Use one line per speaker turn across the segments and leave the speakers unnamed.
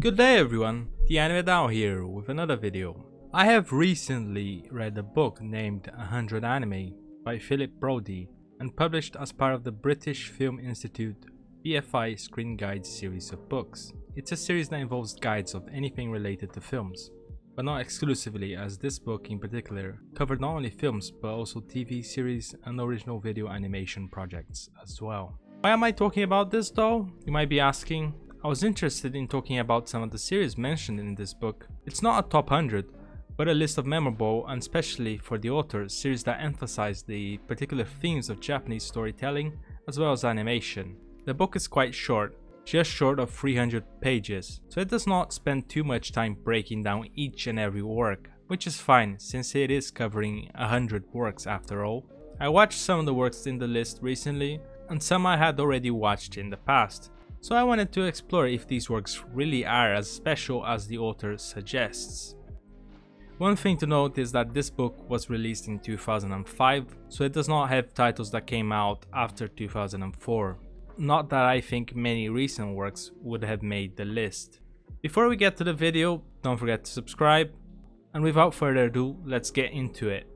Good day everyone, the Anime Down here with another video. I have recently read a book named 100 Anime by Philip Brophy and published as part of the British Film Institute BFI Screen Guides series of books. It's a series that involves guides of anything related to films, but not exclusively, as this book in particular covered not only films but also TV series and original video animation projects as well. Why am I talking about this though? You might be asking. I was interested in talking about some of the series mentioned in this book. It's not a top 100, but a list of memorable and especially for the author series that emphasize the particular themes of Japanese storytelling as well as animation. The book is quite short, just short of 300 pages, so it does not spend too much time breaking down each and every work, which is fine since it is covering 100 works after all. I watched some of the works in the list recently and some I had already watched in the past. So I wanted to explore if these works really are as special as the author suggests. One thing to note is that this book was released in 2005, so it does not have titles that came out after 2004. Not that I think many recent works would have made the list. Before we get to the video, don't forget to subscribe, and without further ado, let's get into it.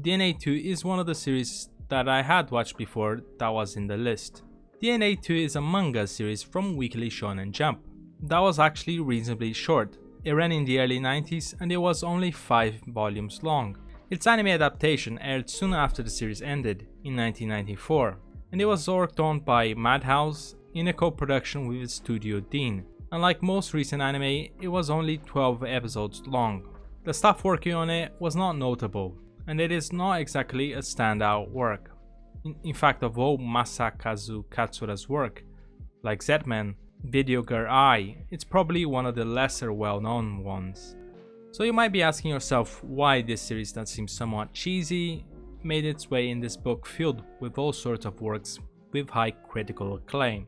DNA 2 is one of the series that I had watched before that was in the list. DNA 2 is a manga series from Weekly Shonen Jump. That was actually reasonably short. It ran in the early 90s and it was only 5 volumes long. Its anime adaptation aired soon after the series ended, in 1994, and it was worked on by Madhouse in a co-production with Studio Dean. Unlike most recent anime, it was only 12 episodes long. The staff working on it was not notable, and it is not exactly a standout work. In fact, of all Masakazu Katsura's work, like Z-Man, Video Girl Eye, it's probably one of the lesser well-known ones. So you might be asking yourself why this series that seems somewhat cheesy made its way in this book filled with all sorts of works with high critical acclaim.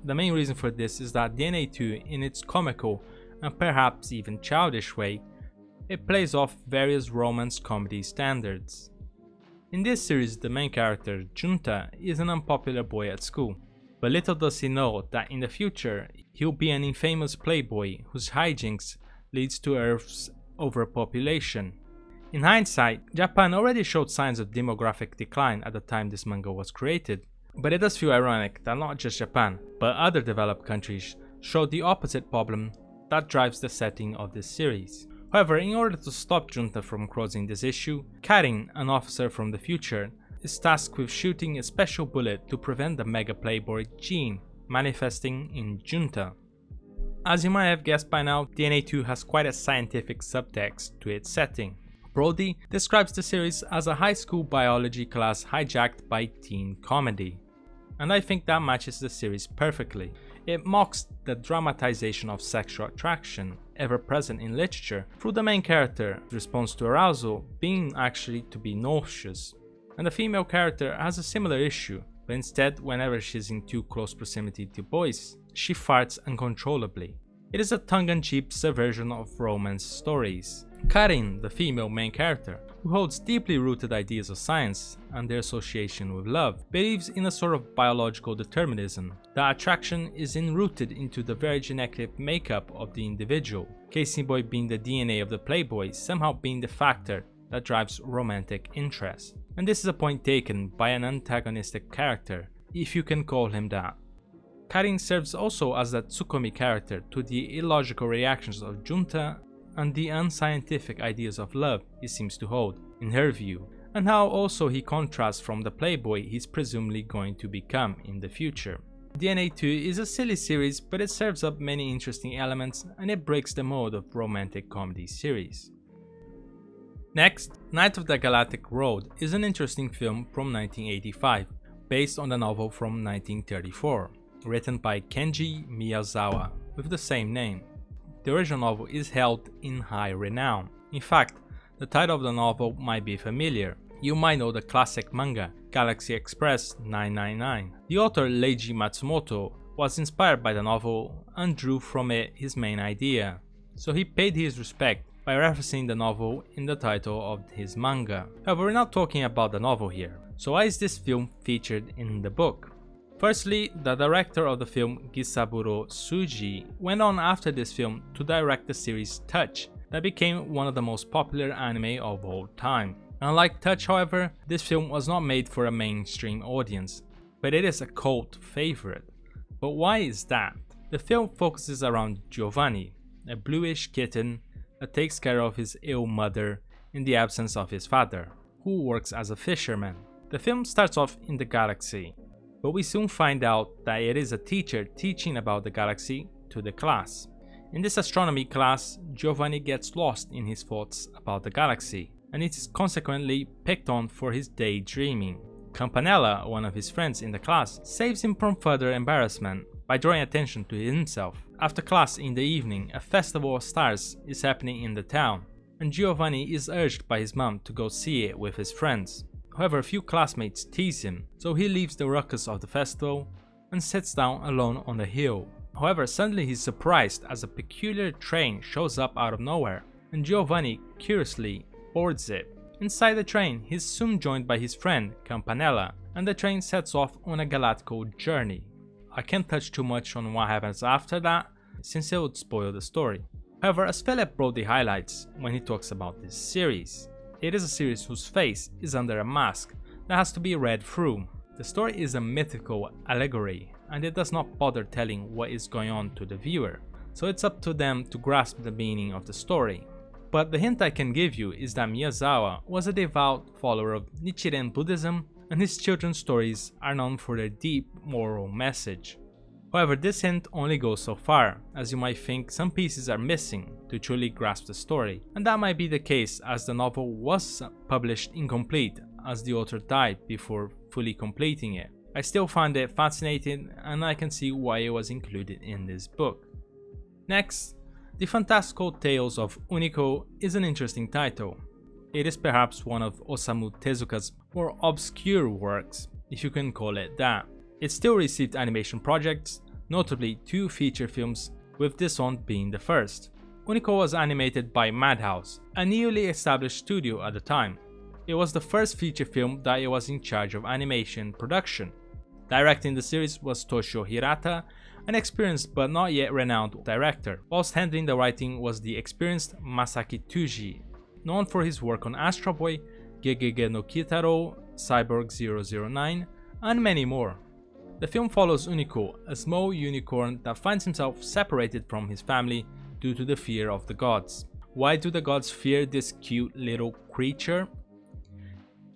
The main reason for this is that DNA 2, in its comical and perhaps even childish way, it plays off various romance comedy standards. In this series, the main character, Junta, is an unpopular boy at school, but little does he know that in the future, he'll be an infamous playboy whose hijinks leads to Earth's overpopulation. In hindsight, Japan already showed signs of demographic decline at the time this manga was created, but it does feel ironic that not just Japan, but other developed countries showed the opposite problem that drives the setting of this series. However, in order to stop Junta from causing this issue, Karin, an officer from the future, is tasked with shooting a special bullet to prevent the mega playboy gene manifesting in Junta. As you might have guessed by now, DNA 2 has quite a scientific subtext to its setting. Brophy describes the series as a high school biology class hijacked by teen comedy, and I think that matches the series perfectly. It mocks the dramatization of sexual attraction ever present in literature through the main character's response to arousal being actually to be nauseous. And the female character has a similar issue, but instead whenever she's in too close proximity to boys, she farts uncontrollably. It is a tongue-in-cheek subversion of romance stories. Karin, the female main character, who holds deeply rooted ideas of science and their association with love, believes in a sort of biological determinism. That attraction is enrooted into the very genetic makeup of the individual, case in point being the DNA of the playboy somehow being the factor that drives romantic interest. And this is a point taken by an antagonistic character, if you can call him that. Karin serves also as the Tsukomi character to the illogical reactions of Junta and the unscientific ideas of love he seems to hold, in her view, and how also he contrasts from the playboy he's presumably going to become in the future. DNA 2 is a silly series, but it serves up many interesting elements and it breaks the mode of romantic comedy series. Next, Night of the Galactic Road is an interesting film from 1985, based on the novel from 1934, written by Kenji Miyazawa with the same name. The original novel is held in high renown. In fact, the title of the novel might be familiar. You might know the classic manga Galaxy Express 999. The author Leiji Matsumoto was inspired by the novel and drew from it his main idea, so he paid his respect by referencing the novel in the title of his manga. However, we're not talking about the novel here. So why is this film featured in the book? Firstly, the director of the film, Gisaburo Tsuji, went on after this film to direct the series Touch, that became one of the most popular anime of all time. Unlike Touch, however, this film was not made for a mainstream audience, but it is a cult favorite. But why is that? The film focuses around Giovanni, a bluish kitten that takes care of his ill mother in the absence of his father, who works as a fisherman. The film starts off in the galaxy, but we soon find out that it is a teacher teaching about the galaxy to the class. In this astronomy class, Giovanni gets lost in his thoughts about the galaxy, and it is consequently picked on for his daydreaming. Campanella, one of his friends in the class, saves him from further embarrassment by drawing attention to himself. After class in the evening, a festival of stars is happening in the town, and Giovanni is urged by his mom to go see it with his friends. However, a few classmates tease him, so he leaves the ruckus of the festival and sits down alone on the hill. However, suddenly he's surprised as a peculiar train shows up out of nowhere, and Giovanni curiously boards it. Inside the train, he's soon joined by his friend Campanella, and the train sets off on a galactical journey. I can't touch too much on what happens after that, since it would spoil the story. However, as Philip Brophy highlights when he talks about this series, it is a series whose face is under a mask that has to be read through. The story is a mythical allegory, and it does not bother telling what is going on to the viewer, so it's up to them to grasp the meaning of the story. But the hint I can give you is that Miyazawa was a devout follower of Nichiren Buddhism, and his children's stories are known for their deep moral message. However, this hint only goes so far, as you might think some pieces are missing to truly grasp the story, and that might be the case as the novel was published incomplete, as the author died before fully completing it. I still find it fascinating, and I can see why it was included in this book. Next, The Fantastical Tales of Unico is an interesting title. It is perhaps one of Osamu Tezuka's more obscure works, if you can call it that. It still received animation projects, notably 2 feature films, with this one being the first. Unico was animated by Madhouse, a newly established studio at the time. It was the first feature film that it was in charge of animation production. Directing the series was Toshio Hirata, an experienced but not yet renowned director, whilst handling the writing was the experienced Masaki Tuji, known for his work on Astro Boy, Gegege no Kitaro, Cyborg 009, and many more. The film follows Unico, a small unicorn that finds himself separated from his family due to the fear of the gods. Why do the gods fear this cute little creature?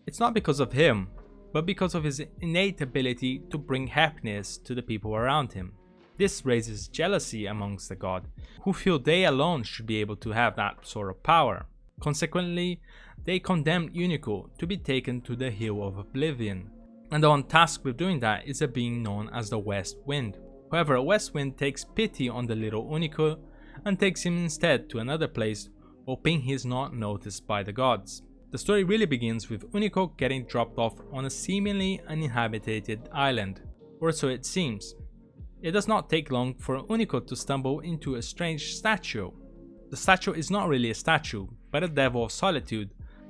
It's not because of him, but because of his innate ability to bring happiness to the people around him. This raises jealousy amongst the gods, who feel they alone should be able to have that sort of power. Consequently, they condemn Unico to be taken to the Hill of Oblivion, and the one tasked with doing that is a being known as the West Wind. However, West Wind takes pity on the little Unico and takes him instead to another place, hoping he's not noticed by the gods. The story really begins with Unico getting dropped off on a seemingly uninhabited island, or so it seems. It does not take long for Unico to stumble into a strange statue. The statue is not really a statue, but a devil of solitude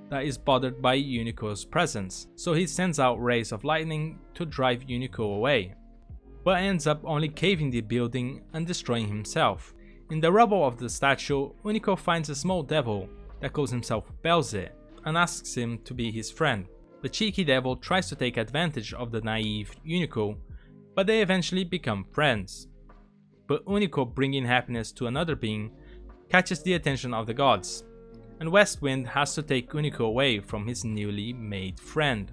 that is bothered by Unico's presence, so he sends out rays of lightning to drive Unico away, but ends up only caving the building and destroying himself. In the rubble of the statue, Unico finds a small devil that calls himself Belze and asks him to be his friend. The cheeky devil tries to take advantage of the naive Unico, but they eventually become friends. But Unico bringing happiness to another being catches the attention of the gods, and West Wind has to take Unico away from his newly made friend.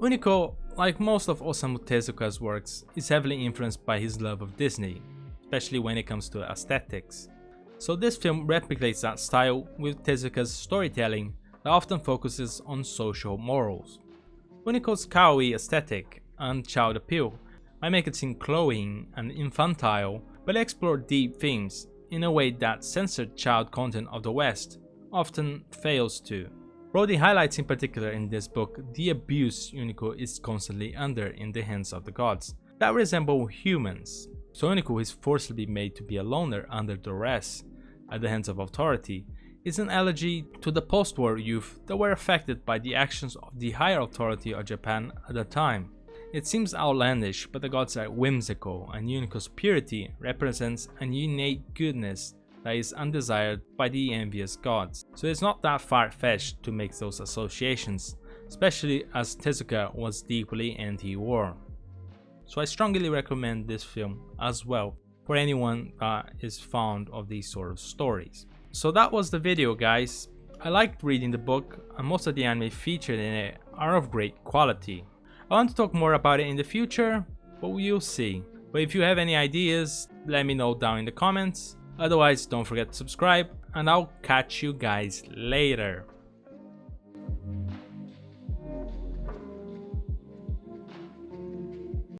Unico, like most of Osamu Tezuka's works, is heavily influenced by his love of Disney, especially when it comes to aesthetics. So this film replicates that style with Tezuka's storytelling that often focuses on social morals. Unico's kawaii aesthetic and child appeal might make it seem cloying and infantile, but explore deep themes in a way that censored child content of the West often fails to. Brody highlights in particular in this book the abuse Unico is constantly under in the hands of the gods that resemble humans. So Unico is forcibly made to be a loner under duress at the hands of authority, is an elegy to the post-war youth that were affected by the actions of the higher authority of Japan at the time. It seems outlandish, but the gods are whimsical, and Yuniko's purity represents an innate goodness that is undesired by the envious gods. So it's not that far-fetched to make those associations, especially as Tezuka was deeply anti-war. So I strongly recommend this film as well for anyone that is fond of these sort of stories. So that was the video, guys. I liked reading the book, and most of the anime featured in it are of great quality. I want to talk more about it in the future, but we'll see. But if you have any ideas, let me know down in the comments. Otherwise, don't forget to subscribe, and I'll catch you guys later.